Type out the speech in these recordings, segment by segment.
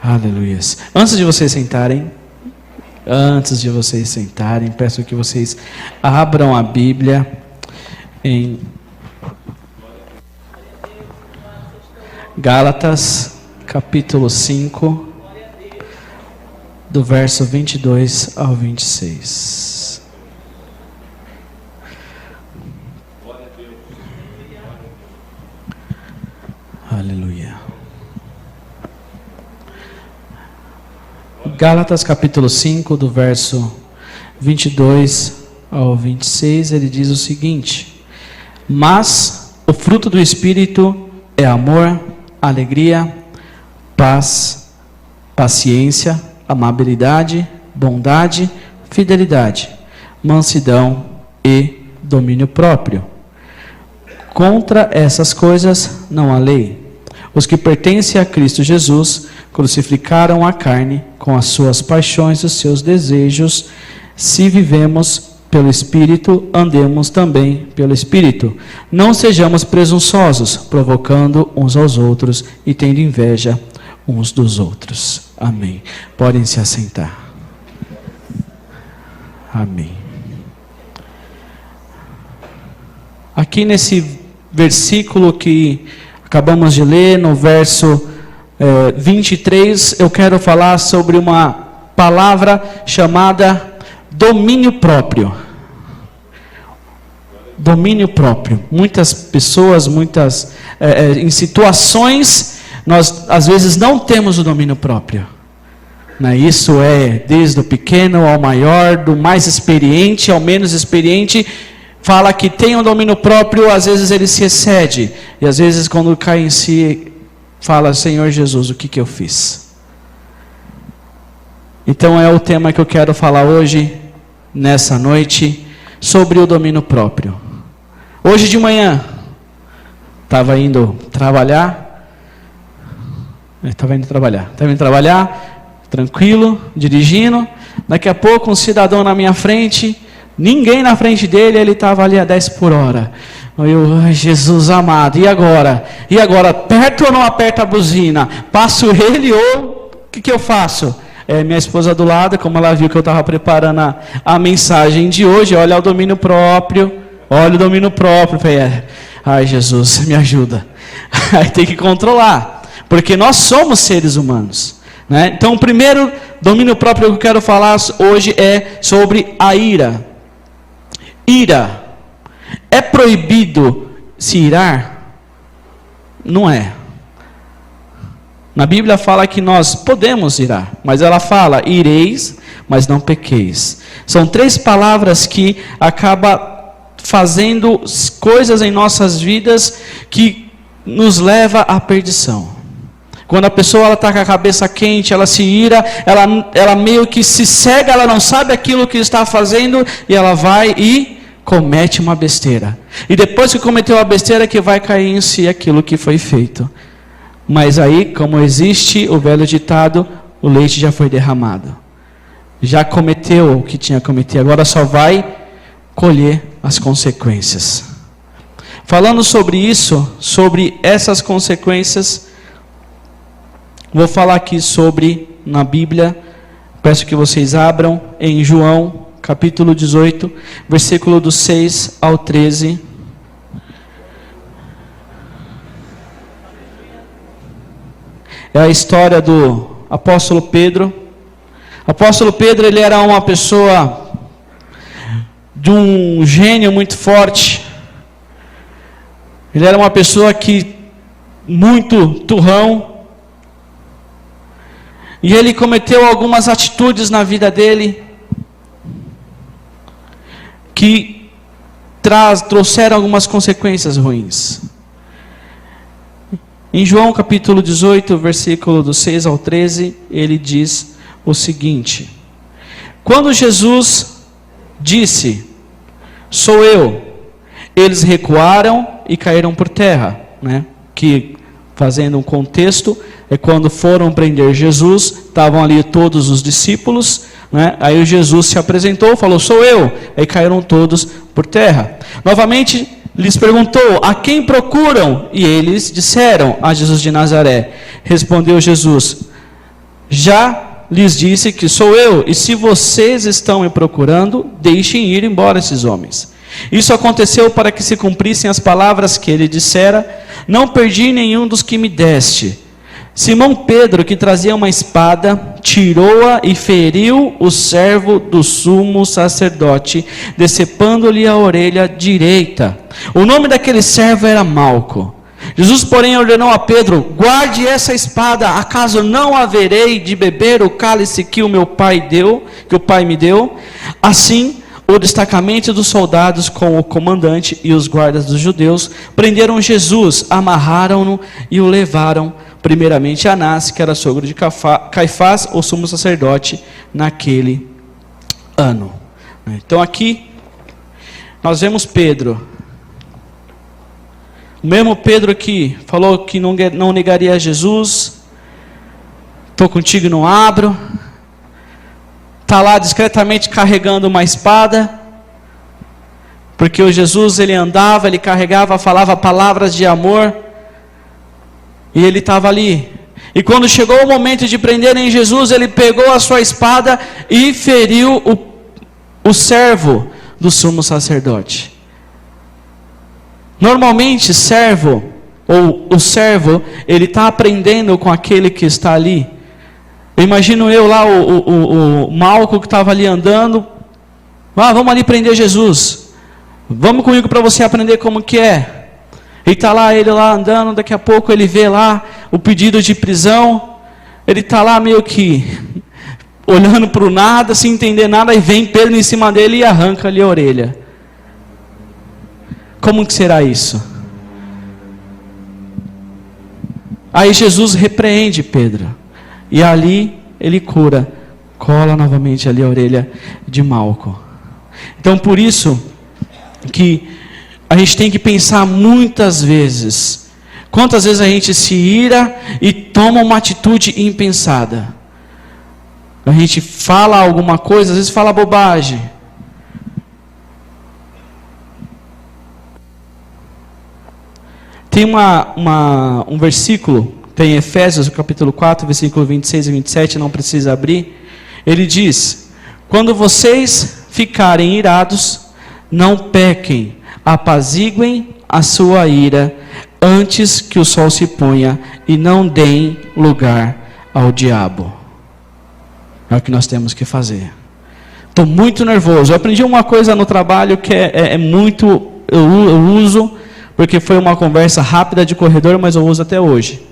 Aleluia. Antes de vocês sentarem, peço que vocês abram a Bíblia em Gálatas, capítulo 5, do verso 22 ao 26. Aleluia. Gálatas capítulo 5, do verso 22 ao 26, ele diz o seguinte: mas o fruto do Espírito é amor, alegria, paz, paciência, amabilidade, bondade, fidelidade, mansidão e domínio próprio. Contra essas coisas não há lei. Os que pertencem a Cristo Jesus crucificaram a carne com as suas paixões e os seus desejos. Se vivemos pelo Espírito, andemos também pelo Espírito. Não sejamos presunçosos, provocando uns aos outros e tendo inveja uns dos outros. Amém. Podem se assentar. Amém. Aqui nesse versículo que acabamos de ler, no verso 23, eu quero falar sobre uma palavra chamada domínio próprio. Domínio próprio. Muitas pessoas, em situações, nós às vezes não temos o domínio próprio. Isso é desde o pequeno ao maior, do mais experiente ao menos experiente. Fala que tem um domínio próprio, às vezes ele se excede. E às vezes quando cai em si, fala: Senhor Jesus, o que eu fiz? Então é o tema que eu quero falar hoje, nessa noite, sobre o domínio próprio. Hoje de manhã, estava indo trabalhar, tranquilo, dirigindo. Daqui a pouco um cidadão na minha frente, ninguém na frente dele, ele estava ali a 10 por hora. Ai, Jesus amado, e agora? E agora, aperto ou não aperto a buzina? Passo ele ou o que eu faço? Minha esposa do lado, como ela viu que eu estava preparando a mensagem de hoje, olha o domínio próprio, falei, ai Jesus, me ajuda. Aí tem que controlar, porque nós somos seres humanos, né? Então o primeiro domínio próprio que eu quero falar hoje é sobre a ira. Ira. É proibido se irar? Não é. Na Bíblia fala que nós podemos irar, mas ela fala: ireis, mas não pequeis. São 3 palavras que acabam fazendo coisas em nossas vidas que nos leva à perdição. Quando a pessoa está com a cabeça quente, ela se ira, ela meio que se cega, ela não sabe aquilo que está fazendo e ela vai e comete uma besteira. E depois que cometeu a besteira, que vai cair em si aquilo que foi feito. Mas aí, como existe o velho ditado, o leite já foi derramado. Já cometeu o que tinha cometido, agora só vai colher as consequências. Falando sobre isso, sobre essas consequências, vou falar aqui sobre, na Bíblia, peço que vocês abram em João, capítulo 18, versículo do 6 ao 13. É a história do apóstolo Pedro. O apóstolo Pedro, ele era uma pessoa de um gênio muito forte. Ele era uma pessoa que muito turrão. E ele cometeu algumas atitudes na vida dele que trouxeram algumas consequências ruins. Em João capítulo 18, versículo do 6 ao 13, ele diz o seguinte: quando Jesus disse: sou eu, eles recuaram e caíram por terra, né? Que, fazendo um contexto, é quando foram prender Jesus, estavam ali todos os discípulos, né? Aí o Jesus se apresentou, falou: sou eu. Aí caíram todos por terra. Novamente lhes perguntou: a quem procuram? E eles disseram: a Jesus de Nazaré. Respondeu Jesus: Já lhes disse que sou eu, e se vocês estão me procurando, deixem ir embora esses homens. Isso aconteceu para que se cumprissem as palavras que ele dissera: não perdi nenhum dos que me deste. Simão Pedro, que trazia uma espada, tirou-a e feriu o servo do sumo sacerdote, decepando-lhe a orelha direita. O nome daquele servo era Malco. Jesus, porém, ordenou a Pedro: guarde essa espada, acaso não haverei de beber o cálice que o Pai me deu? Assim, o destacamento dos soldados com o comandante e os guardas dos judeus prenderam Jesus, amarraram-no e o levaram primeiramente a Anás, que era sogro de Caifás, o sumo sacerdote, naquele ano. Então aqui nós vemos Pedro, o mesmo Pedro que falou que não negaria a Jesus. Estou contigo e não abro. Está lá discretamente carregando uma espada, porque o Jesus, ele andava, ele carregava, falava palavras de amor, e ele estava ali. E quando chegou o momento de prenderem Jesus, ele pegou a sua espada e feriu o servo do sumo sacerdote. Normalmente, servo, ou o servo, ele está aprendendo com aquele que está ali. Imagino eu lá, o Malco que estava ali andando. Vamos ali prender Jesus. Vamos comigo para você aprender como que é. E está lá ele lá andando, daqui a pouco ele vê lá o pedido de prisão. Ele está lá meio que olhando para o nada, sem entender nada, e vem Pedro em cima dele e arranca ali a orelha. Como que será isso? Aí Jesus repreende Pedro. E ali ele cola novamente ali a orelha de Malco. Então por isso que a gente tem que pensar muitas vezes. Quantas vezes a gente se ira e toma uma atitude impensada. A gente fala alguma coisa, às vezes fala bobagem. Tem um versículo, tem Efésios, capítulo 4, versículo 26 e 27, não precisa abrir. Ele diz: quando vocês ficarem irados, não pequem, apaziguem a sua ira antes que o sol se ponha, e não deem lugar ao diabo. É o que nós temos que fazer. Estou muito nervoso. Eu aprendi uma coisa no trabalho que eu uso, porque foi uma conversa rápida de corredor, mas eu uso até hoje.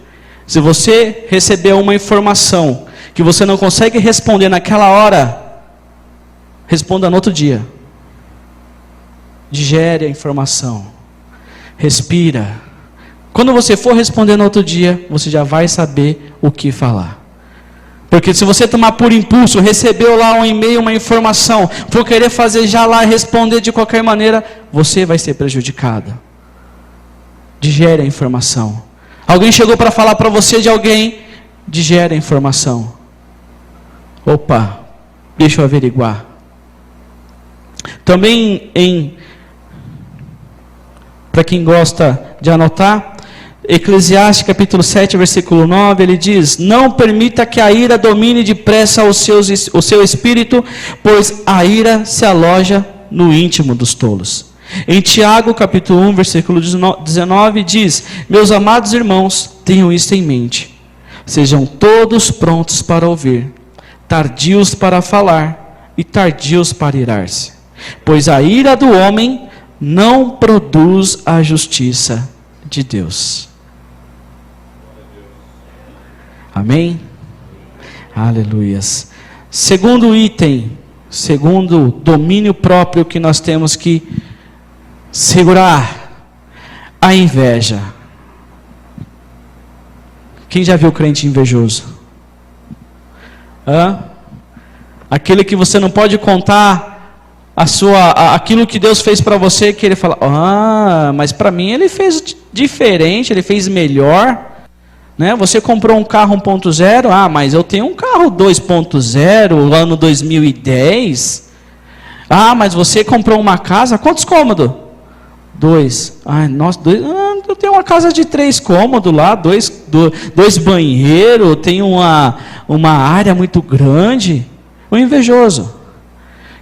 Se você receber uma informação que você não consegue responder naquela hora, responda no outro dia. Digere a informação. Respira. Quando você for responder no outro dia, você já vai saber o que falar. Porque se você tomar por impulso, recebeu lá um e-mail, uma informação, for querer fazer já lá, responder de qualquer maneira, você vai ser prejudicado. Digere a informação. Alguém chegou para falar para você de alguém, digere a informação. Opa, deixa eu averiguar. Também para quem gosta de anotar, Eclesiastes capítulo 7, versículo 9, ele diz: não permita que a ira domine depressa o seu espírito, pois a ira se aloja no íntimo dos tolos. Em Tiago, capítulo 1, versículo 19, diz: meus amados irmãos, tenham isto em mente. Sejam todos prontos para ouvir, tardios para falar e tardios para irar-se. Pois a ira do homem não produz a justiça de Deus. Amém? Aleluias. Segundo item, segundo domínio próprio que nós temos que segurar, a inveja. Quem já viu crente invejoso? Aquele que você não pode contar aquilo que Deus fez para você, que ele fala: mas para mim ele fez diferente, ele fez melhor. Né? Você comprou um carro 1.0, mas eu tenho um carro 2.0, ano 2010. Mas você comprou uma casa, quantos cômodos? dois. Nós dois. Eu tenho uma casa de 3 cômodos lá, dois banheiros, tem uma área muito grande. O invejoso,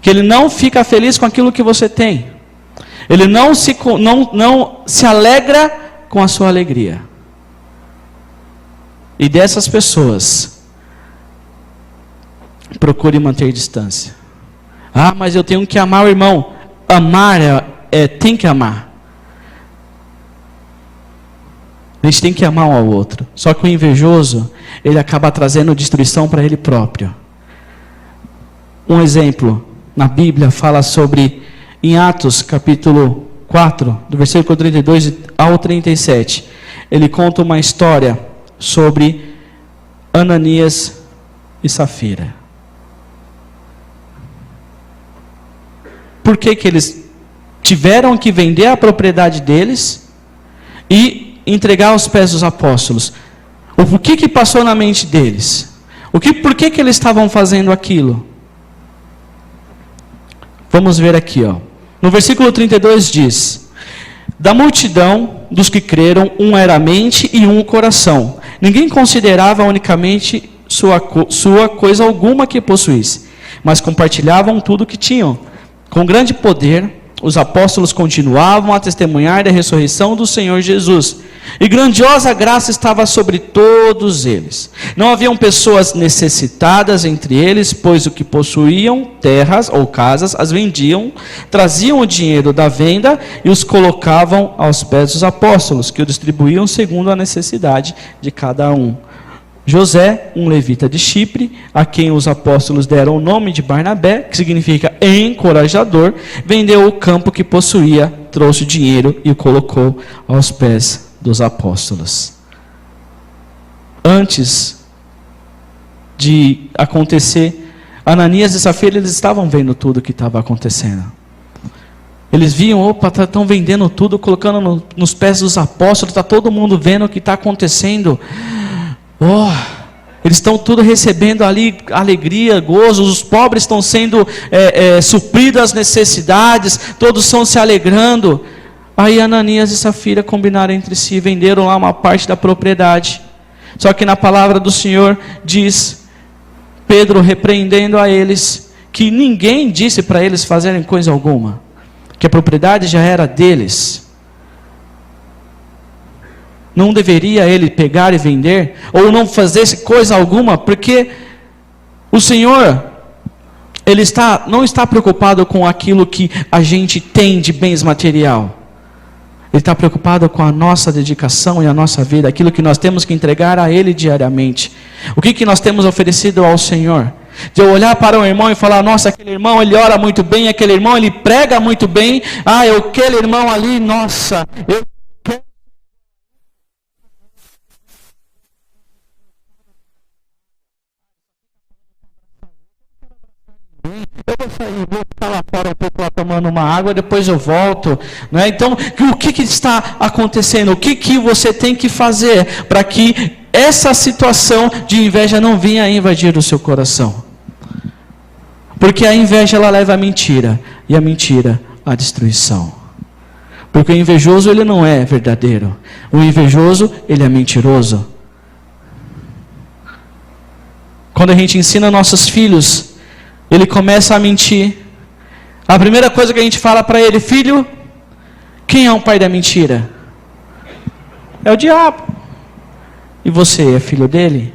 que ele não fica feliz com aquilo que você tem. Ele não se alegra com a sua alegria. E dessas pessoas, procure manter distância. Mas eu tenho que amar o irmão. Amar tem que amar. A gente tem que amar um ao outro. Só que o invejoso, ele acaba trazendo destruição para ele próprio. Um exemplo, na Bíblia fala sobre, em Atos capítulo 4, do versículo 32 ao 37, ele conta uma história sobre Ananias e Safira. Por que eles tiveram que vender a propriedade deles e entregar aos pés dos apóstolos? O que passou na mente deles? Por que eles estavam fazendo aquilo? Vamos ver aqui, no versículo 32 diz: da multidão dos que creram, um era a mente e um o coração. Ninguém considerava unicamente sua coisa alguma que possuísse, mas compartilhavam tudo o que tinham. Com grande poder, os apóstolos continuavam a testemunhar da ressurreição do Senhor Jesus. E grandiosa graça estava sobre todos eles. Não haviam pessoas necessitadas entre eles, pois o que possuíam, terras ou casas, as vendiam, traziam o dinheiro da venda e os colocavam aos pés dos apóstolos, que o distribuíam segundo a necessidade de cada um. José, um levita de Chipre, a quem os apóstolos deram o nome de Barnabé, que significa encorajador, vendeu o campo que possuía, trouxe o dinheiro e o colocou aos pés dos apóstolos. Antes de acontecer, Ananias e Safira, eles estavam vendo tudo o que estava acontecendo. Eles viam, estão vendendo tudo, colocando nos pés dos apóstolos, está todo mundo vendo o que está acontecendo. Eles estão tudo recebendo ali alegria, gozo, os pobres estão sendo supridos as necessidades, todos estão se alegrando. Aí Ananias e Safira combinaram entre si, venderam lá uma parte da propriedade. Só que na palavra do Senhor diz, Pedro repreendendo a eles, que ninguém disse para eles fazerem coisa alguma, que a propriedade já era deles. Não deveria ele pegar e vender, ou não fazer coisa alguma, porque o Senhor, Ele não está preocupado com aquilo que a gente tem de bens material. Ele está preocupado com a nossa dedicação e a nossa vida, aquilo que nós temos que entregar a Ele diariamente. O que nós temos oferecido ao Senhor? De eu olhar para um irmão e falar, nossa, aquele irmão ele ora muito bem, aquele irmão ele prega muito bem, aquele irmão ali, nossa, eu vou sair, vou ficar lá fora um pouco lá tomando uma água, depois eu volto, né? Então, o que está acontecendo? O que você tem que fazer para que essa situação de inveja não venha a invadir o seu coração? Porque a inveja ela leva à mentira, e a mentira à destruição. Porque o invejoso ele não é verdadeiro, o invejoso ele é mentiroso. Quando a gente ensina nossos filhos, ele começa a mentir. A primeira coisa que a gente fala para ele, filho, quem é o pai da mentira? É o diabo. E você é filho dele?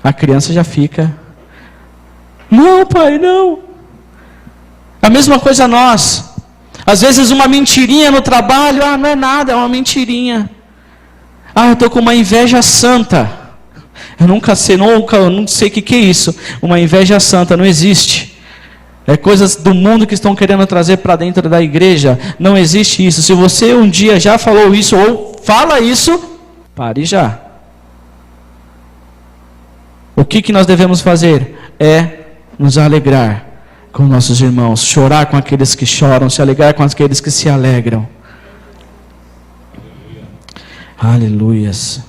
A criança já fica, não pai, não. A mesma coisa nós. Às vezes uma mentirinha no trabalho, não é nada, é uma mentirinha. Eu estou com uma inveja santa. Eu não sei o que é isso. Uma inveja santa, não existe. É coisas do mundo que estão querendo trazer para dentro da igreja. Não existe isso. Se você um dia já falou isso ou fala isso, pare já. O que nós devemos fazer? É nos alegrar com nossos irmãos, chorar com aqueles que choram, se alegrar com aqueles que se alegram. Aleluias.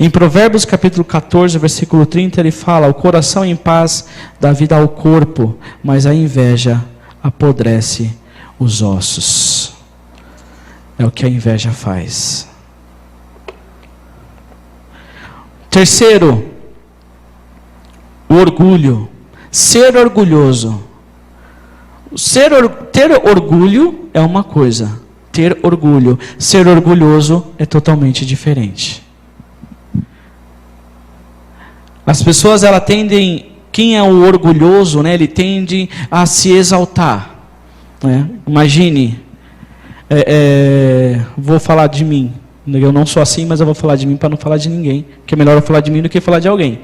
Em Provérbios capítulo 14, versículo 30, ele fala: o coração em paz dá vida ao corpo, mas a inveja apodrece os ossos. É o que a inveja faz. Terceiro, o orgulho. Ser orgulhoso. Ter orgulho é uma coisa. Ter orgulho. Ser orgulhoso é totalmente diferente. As pessoas, elas tendem, quem é o orgulhoso, né, ele tende a se exaltar. Né? Imagine, vou falar de mim. Eu não sou assim, mas eu vou falar de mim para não falar de ninguém. Porque é melhor eu falar de mim do que falar de alguém.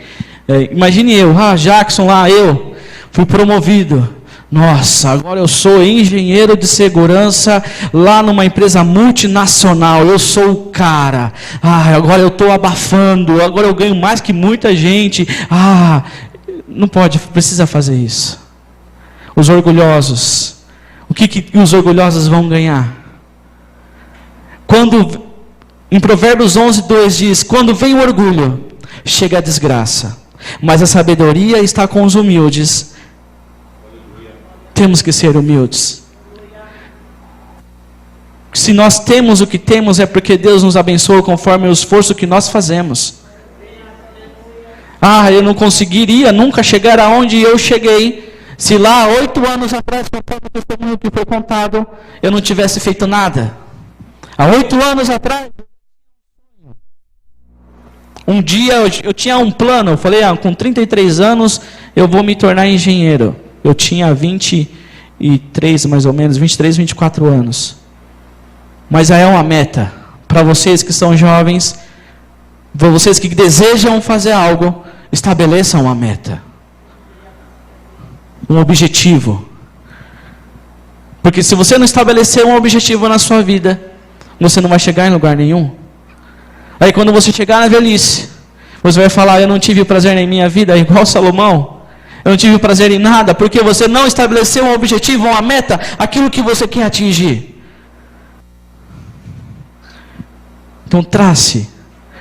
Imagine eu, Jackson lá, eu fui promovido. Nossa, agora eu sou engenheiro de segurança lá numa empresa multinacional. Eu sou o cara. Agora eu estou abafando. Agora eu ganho mais que muita gente. Não pode, precisa fazer isso. Os orgulhosos. O que os orgulhosos vão ganhar? Quando, em Provérbios 11:2 diz: quando vem o orgulho, chega a desgraça. Mas a sabedoria está com os humildes. Temos que ser humildes. Se nós temos o que temos, é porque Deus nos abençoa conforme o esforço que nós fazemos. Eu não conseguiria nunca chegar aonde eu cheguei, se lá 8 anos atrás, conforme o testemunho que foi contado, eu não tivesse feito nada. Há 8 anos atrás, um dia eu tinha um plano, eu falei, com 33 anos eu vou me tornar engenheiro. Eu tinha 23 mais ou menos, 23, 24 anos. Mas é uma meta. Para vocês que são jovens, para vocês que desejam fazer algo, estabeleçam uma meta. Um objetivo. Porque se você não estabelecer um objetivo na sua vida, você não vai chegar em lugar nenhum. Aí quando você chegar na velhice, você vai falar, eu não tive prazer em minha vida, igual Salomão. Eu não tive prazer em nada, porque você não estabeleceu um objetivo, uma meta, aquilo que você quer atingir. Então trace,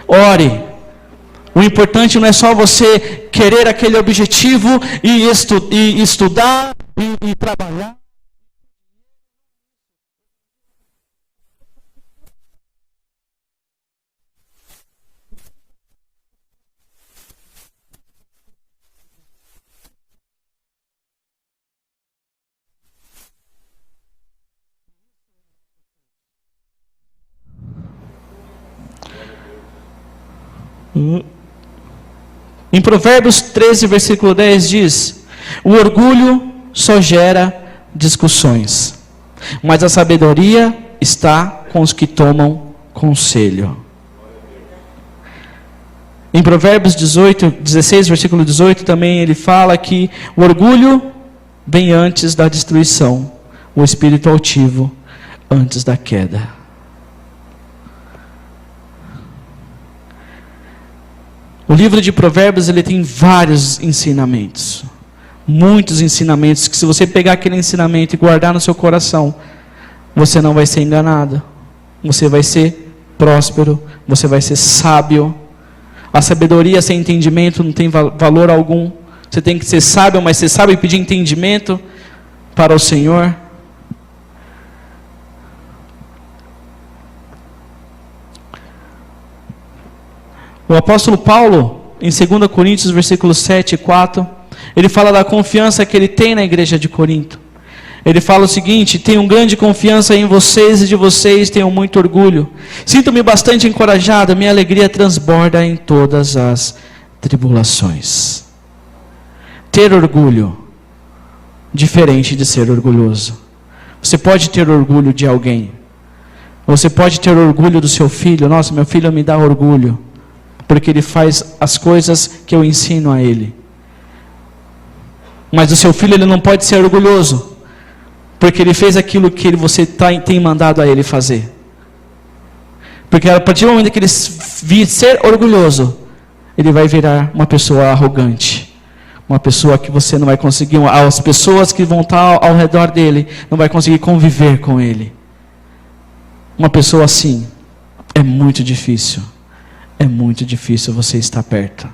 ore. O importante não é só você querer aquele objetivo e estudar e trabalhar. Em Provérbios 13, versículo 10 diz: o orgulho só gera discussões, mas a sabedoria está com os que tomam conselho. Em Provérbios 16, versículo 18, também ele fala que o orgulho vem antes da destruição, o espírito altivo antes da queda. O livro de Provérbios, ele tem vários ensinamentos. Muitos ensinamentos, que se você pegar aquele ensinamento e guardar no seu coração, você não vai ser enganado. Você vai ser próspero, você vai ser sábio. A sabedoria sem entendimento não tem valor algum. Você tem que ser sábio, mas ser sábio e pedir entendimento para o Senhor. O apóstolo Paulo, em 2 Coríntios, versículos 7 e 4, ele fala da confiança que ele tem na igreja de Corinto. Ele fala o seguinte: tenho grande confiança em vocês e de vocês tenho muito orgulho. Sinto-me bastante encorajado, minha alegria transborda em todas as tribulações. Ter orgulho, diferente de ser orgulhoso. Você pode ter orgulho de alguém. Você pode ter orgulho do seu filho. Nossa, meu filho me dá orgulho, porque ele faz as coisas que eu ensino a ele. Mas o seu filho, ele não pode ser orgulhoso, porque ele fez aquilo que você tem mandado a ele fazer. Porque a partir do momento que ele vir ser orgulhoso, ele vai virar uma pessoa arrogante. Uma pessoa que você não vai conseguir, as pessoas que vão estar ao redor dele, não vai conseguir conviver com ele. Uma pessoa assim, é muito difícil. é muito difícil você estar perto.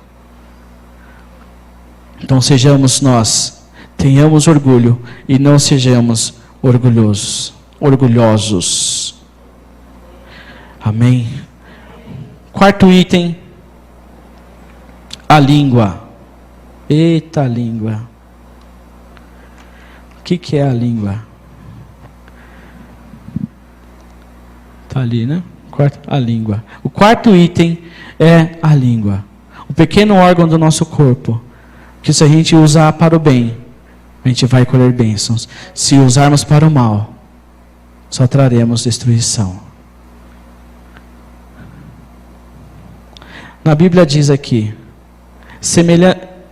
Então sejamos nós, tenhamos orgulho e não sejamos orgulhosos. Amém? Quarto item, a língua. Eita língua. O que é a língua? Está ali, né? A língua. O quarto item é a língua. O pequeno órgão do nosso corpo, que se a gente usar para o bem, a gente vai colher bênçãos. Se usarmos para o mal, só traremos destruição. Na Bíblia diz aqui,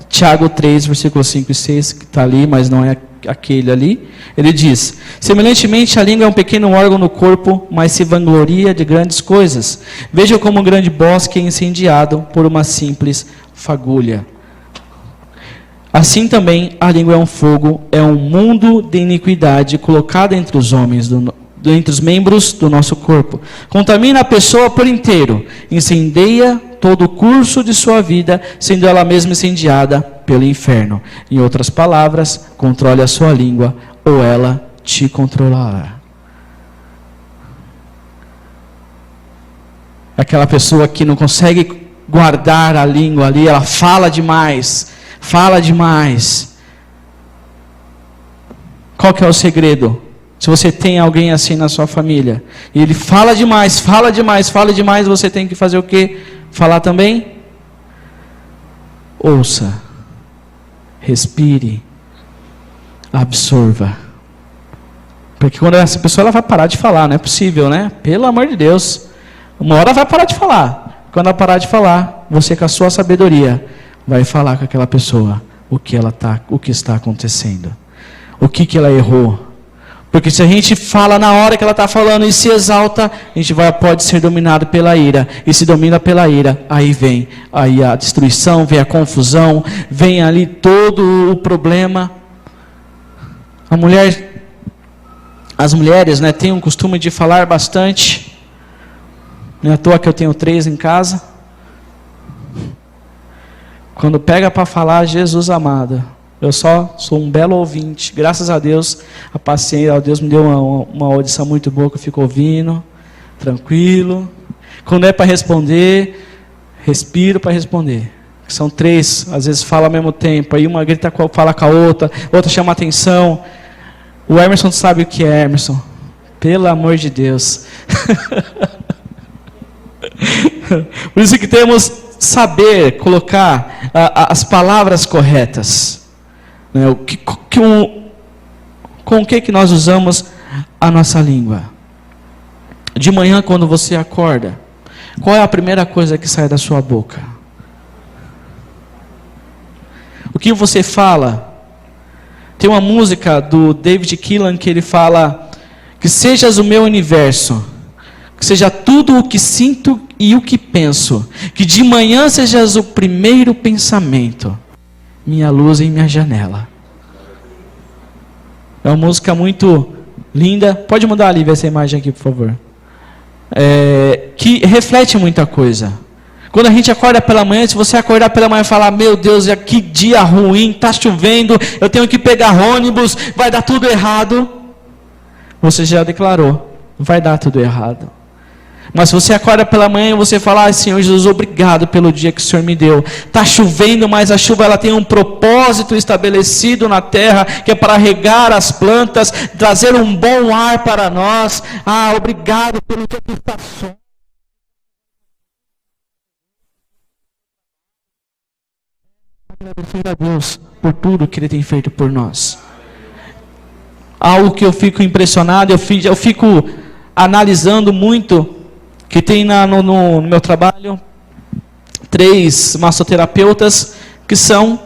Tiago 3, versículos 5 e 6, que está ali, mas não é aquele ali. Ele diz: semelhantemente a língua é um pequeno órgão no corpo, mas se vangloria de grandes coisas. Veja como um grande bosque é incendiado por uma simples fagulha. Assim também a língua é um fogo, é um mundo de iniquidade colocado entre os homens, entre os membros do nosso corpo. Contamina a pessoa por inteiro, incendeia todo o curso de sua vida, sendo ela mesma incendiada pelo inferno. Em outras palavras, controle a sua língua, ou ela te controlará. Aquela pessoa que não consegue guardar a língua ali, ela fala demais. Qual que é o segredo? Se você tem alguém assim na sua família, e ele fala demais, você tem que fazer o quê? Falar também? Ouça, respire, absorva. Porque quando essa pessoa ela vai parar de falar, não é possível, né? Pelo amor de Deus. Uma hora vai parar de falar. Quando ela parar de falar, você com a sua sabedoria vai falar com aquela pessoa o que está acontecendo. O que ela errou. Porque se a gente fala na hora que ela está falando e se exalta, a gente pode ser dominado pela ira. E se domina pela ira, aí vem a destruição, vem a confusão, vem ali todo o problema. As mulheres, né, têm um costume de falar bastante. Não é à toa que eu tenho 3 em casa. Quando pega para falar, Jesus amado, eu só sou um belo ouvinte. Graças a Deus, a paciência, Deus me deu uma audição muito boa, que eu fico ouvindo, tranquilo. Quando é para responder, respiro para responder. São 3, às vezes fala ao mesmo tempo, aí uma grita, fala com a outra chama atenção. O Emerson sabe o que é, Emerson. Pelo amor de Deus. Por isso que temos saber colocar as palavras corretas. Né? Com o que nós usamos a nossa língua? De manhã, quando você acorda, qual é a primeira coisa que sai da sua boca? O que você fala? Tem uma música do David Keelan que ele fala: que sejas o meu universo, que seja tudo o que sinto e o que penso, que de manhã sejas o primeiro pensamento, minha luz em minha janela. É uma música muito linda. Pode mudar ali, ver essa imagem aqui, por favor. Que reflete muita coisa. Quando a gente acorda pela manhã, se você acordar pela manhã e falar: meu Deus, que dia ruim, está chovendo, eu tenho que pegar ônibus, vai dar tudo errado. Você já declarou, vai dar tudo errado. Mas se você acorda pela manhã e você fala: Senhor Jesus, obrigado pelo dia que o Senhor me deu. Está chovendo, mas a chuva ela tem um propósito estabelecido na terra, que é para regar as plantas, trazer um bom ar para nós. Obrigado pelo dia que está só. Agradecer a Deus por tudo que Ele tem feito por nós. Algo que eu fico impressionado, eu fico analisando muito, que tem no meu trabalho 3 massoterapeutas que são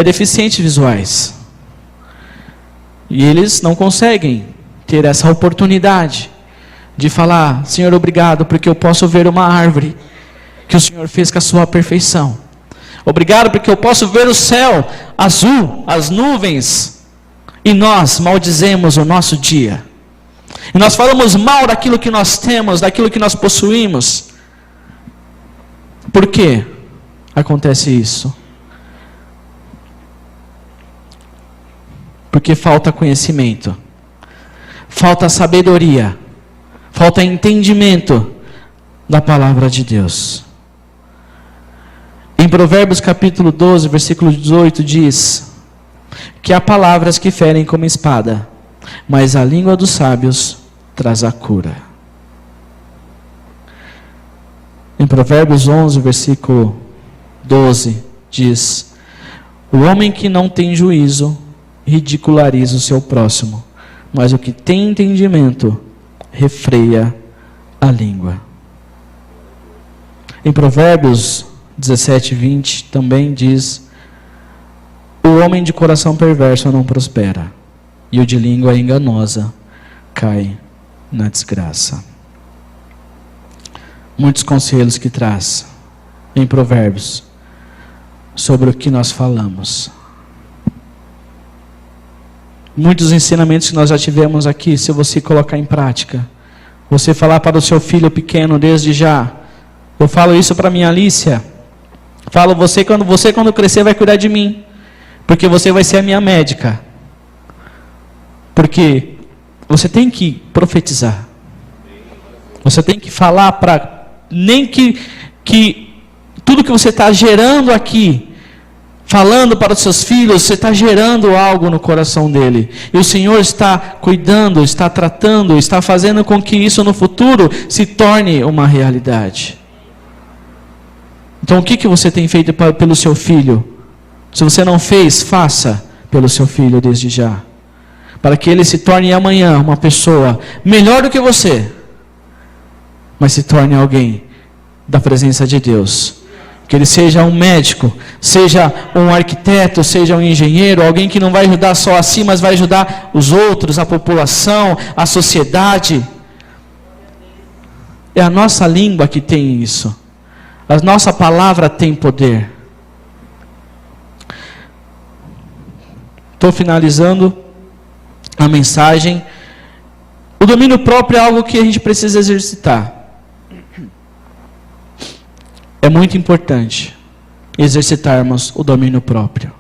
deficientes visuais. E eles não conseguem ter essa oportunidade de falar: Senhor, obrigado, porque eu posso ver uma árvore que o Senhor fez com a sua perfeição. Obrigado porque eu posso ver o céu azul, as nuvens, e nós maldizemos o nosso dia. E nós falamos mal daquilo que nós temos, daquilo que nós possuímos. Por que acontece isso? Porque falta conhecimento, falta sabedoria, falta entendimento da palavra de Deus. Em Provérbios capítulo 12, versículo 18 diz que há palavras que ferem como espada, mas a língua dos sábios traz a cura. Em Provérbios 11, versículo 12 diz: o homem que não tem juízo ridiculariza o seu próximo, mas o que tem entendimento refreia a língua. Em Provérbios 17, 20 também diz: o homem de coração perverso não prospera, e o de língua enganosa cai na desgraça. Muitos conselhos que traz em Provérbios sobre o que nós falamos. Muitos ensinamentos que nós já tivemos aqui, se você colocar em prática. Você falar para o seu filho pequeno desde já. Eu falo isso para minha Alícia. Falo, você quando crescer vai cuidar de mim. Porque você vai ser a minha médica. Porque você tem que profetizar. Você tem que falar para... Nem que tudo que você está gerando aqui, falando para os seus filhos, você está gerando algo no coração dele. E o Senhor está cuidando, está tratando, está fazendo com que isso no futuro se torne uma realidade. Então o que você tem feito pelo seu filho? Se você não fez, faça pelo seu filho desde já. Para que ele se torne amanhã uma pessoa melhor do que você. Mas se torne alguém da presença de Deus. Que ele seja um médico, seja um arquiteto, seja um engenheiro, alguém que não vai ajudar só a si, mas vai ajudar os outros, a população, a sociedade. É a nossa língua que tem isso. A nossa palavra tem poder. Estou finalizando a mensagem. O domínio próprio é algo que a gente precisa exercitar. É muito importante exercitarmos o domínio próprio.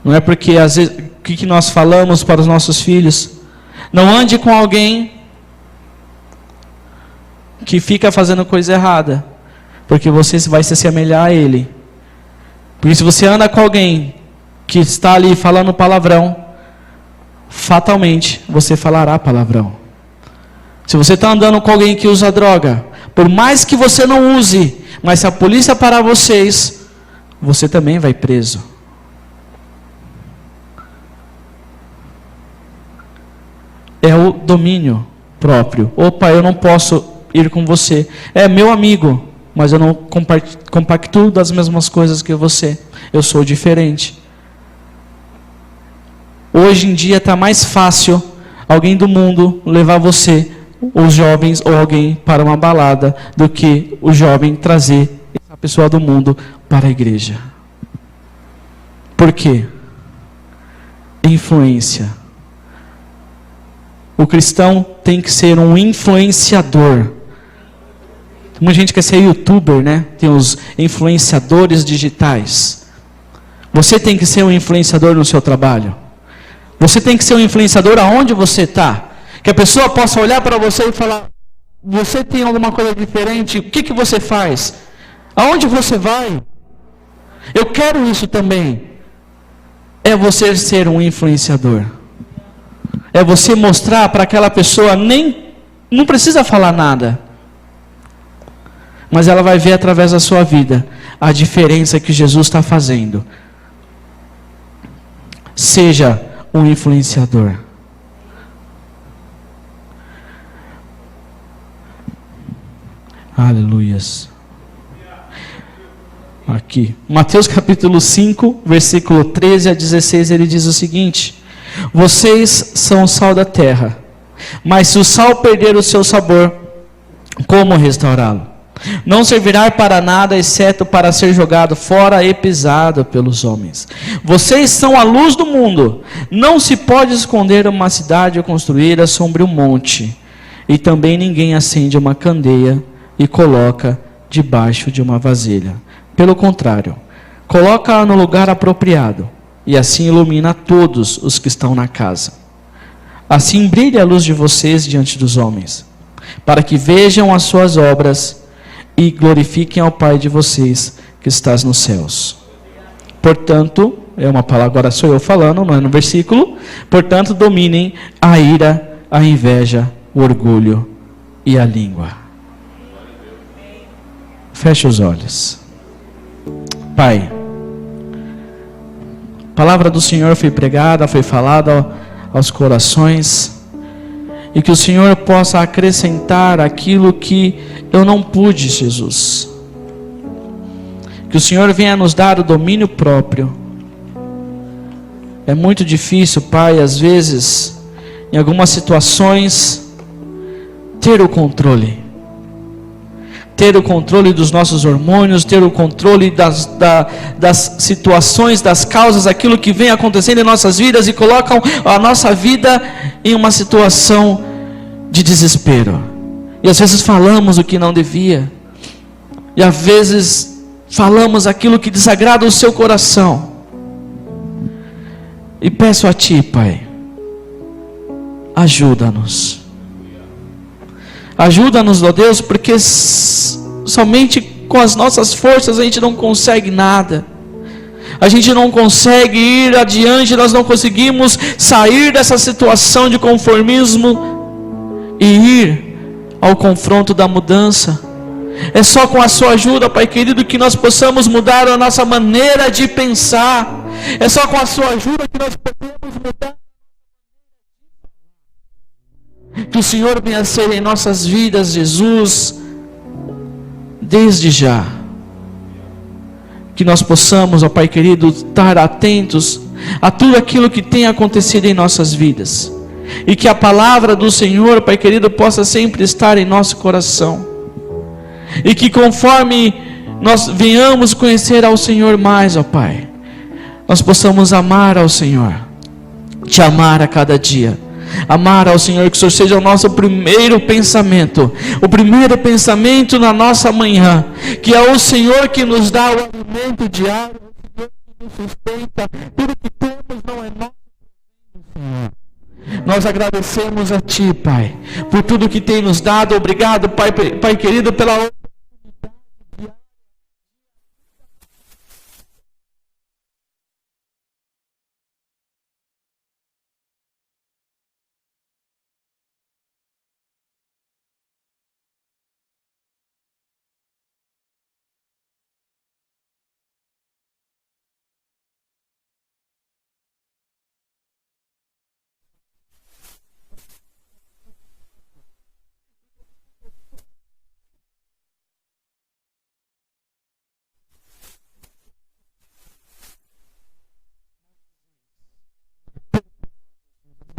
Não é porque às vezes o que nós falamos para os nossos filhos? Não ande com alguém que fica fazendo coisa errada, porque você vai se assemelhar a ele. Porque se você anda com alguém que está ali falando palavrão, fatalmente você falará palavrão. Se você está andando com alguém que usa droga, por mais que você não use, mas se a polícia parar vocês, você também vai preso. É o domínio próprio. Opa, eu não posso ir com você. É meu amigo, mas eu não compactuo das mesmas coisas que você. Eu sou diferente. Hoje em dia está mais fácil alguém do mundo levar você, os jovens ou alguém para uma balada, do que o jovem trazer essa pessoa do mundo para a igreja. Por quê? Influência. O cristão tem que ser um influenciador. Muita gente quer ser youtuber, né? Tem os influenciadores digitais. Você tem que ser um influenciador no seu trabalho. Você tem que ser um influenciador aonde você está. Que a pessoa possa olhar para você e falar: você tem alguma coisa diferente? O que você faz? Aonde você vai? Eu quero isso também. É você ser um influenciador. É você mostrar para aquela pessoa, não precisa falar nada, mas ela vai ver através da sua vida a diferença que Jesus está fazendo. Seja um influenciador. Aleluias. Aqui, Mateus capítulo 5, versículo 13 a 16, ele diz o seguinte: vocês são o sal da terra, mas se o sal perder o seu sabor, como restaurá-lo? Não servirá para nada, exceto para ser jogado fora e pisado pelos homens. Vocês são a luz do mundo. Não se pode esconder uma cidade construída sobre um monte. E também ninguém acende uma candeia e coloca debaixo de uma vasilha. Pelo contrário, coloca-a no lugar apropriado, e assim ilumina todos os que estão na casa. Assim brilha a luz de vocês diante dos homens, para que vejam as suas obras e glorifiquem ao Pai de vocês que estás nos céus. Portanto, é uma palavra, agora sou eu falando, não é no versículo. Portanto, dominem a ira, a inveja, o orgulho e a língua. Feche os olhos. Pai, a palavra do Senhor foi pregada, foi falada aos corações, e que o Senhor possa acrescentar aquilo que eu não pude, Jesus. Que o Senhor venha nos dar o domínio próprio. É muito difícil, Pai, às vezes, em algumas situações, ter o controle. Ter o controle dos nossos hormônios, ter o controle das situações, das causas, aquilo que vem acontecendo em nossas vidas e colocam a nossa vida em uma situação de desespero. E às vezes falamos o que não devia. E às vezes falamos aquilo que desagrada o seu coração. E peço a Ti, Pai, ajuda-nos. Ajuda-nos, ó Deus, porque somente com as nossas forças a gente não consegue nada. A gente não consegue ir adiante, nós não conseguimos sair dessa situação de conformismo e ir ao confronto da mudança. É só com a sua ajuda, Pai querido, que nós possamos mudar a nossa maneira de pensar. É só com a sua ajuda que nós podemos mudar. Que o Senhor venha ser em nossas vidas, Jesus, desde já. Que nós possamos, ó Pai querido, estar atentos a tudo aquilo que tem acontecido em nossas vidas. E que a palavra do Senhor, Pai querido, possa sempre estar em nosso coração. E que conforme nós venhamos conhecer ao Senhor mais, ó Pai, nós possamos amar ao Senhor, Te amar a cada dia, amar ao Senhor, que o Senhor seja o nosso primeiro pensamento, o primeiro pensamento na nossa manhã, que é o Senhor que nos dá o alimento diário, o Senhor que nos sustenta, tudo que temos não é nosso, Senhor. Nós agradecemos a Ti, Pai, por tudo que tem nos dado. Obrigado, Pai querido, pela oportunidade diária.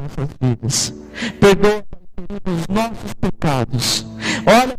Nossas vidas, perdoa os nossos pecados. Olha